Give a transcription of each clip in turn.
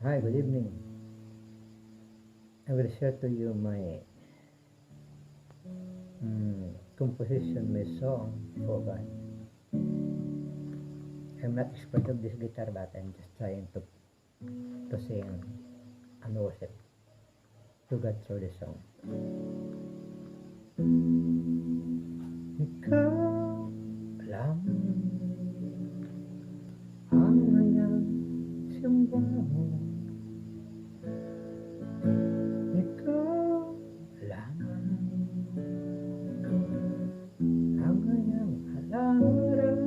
Hi, good evening. I will share to you my composition, my song for God. I'm not expert of this guitar, but I'm just trying to sing and worship to God through the song. Ikaw lamang ang hayang simbahan. Ikaw lamang ang hayang halaran.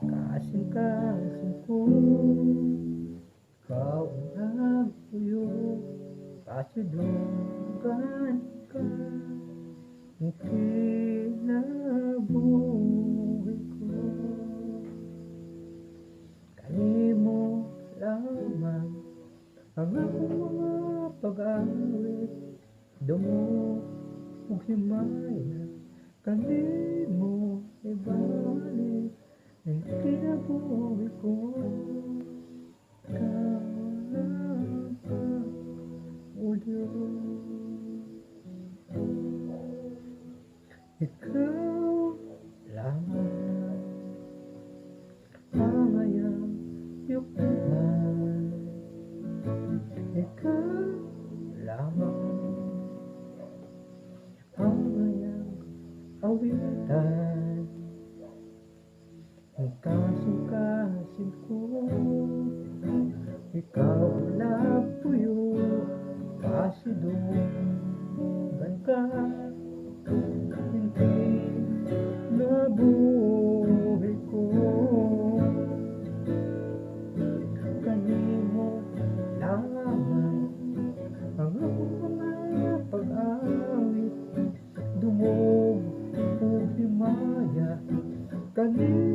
Kasing-kasing ko, ikaw ang nagpuyo, kasidungan ka, ang kinabuhi ko. Kanimo lamang ang akong mga pag-awit, dumuog himaya, kanimo ibalik ang kinabuhi ko. Ikaw lamang, O Diyos. Ikaw lamang ang hayang yukman. Ikaw lamang ang hayang awitan. Ang kasing-kasing ko, ikaw ang nagpuyo, kasidungan ka, hindi nabuhi ko. Kanimo lamang ang akong mga pag-awit, dumog o himaya, kanimo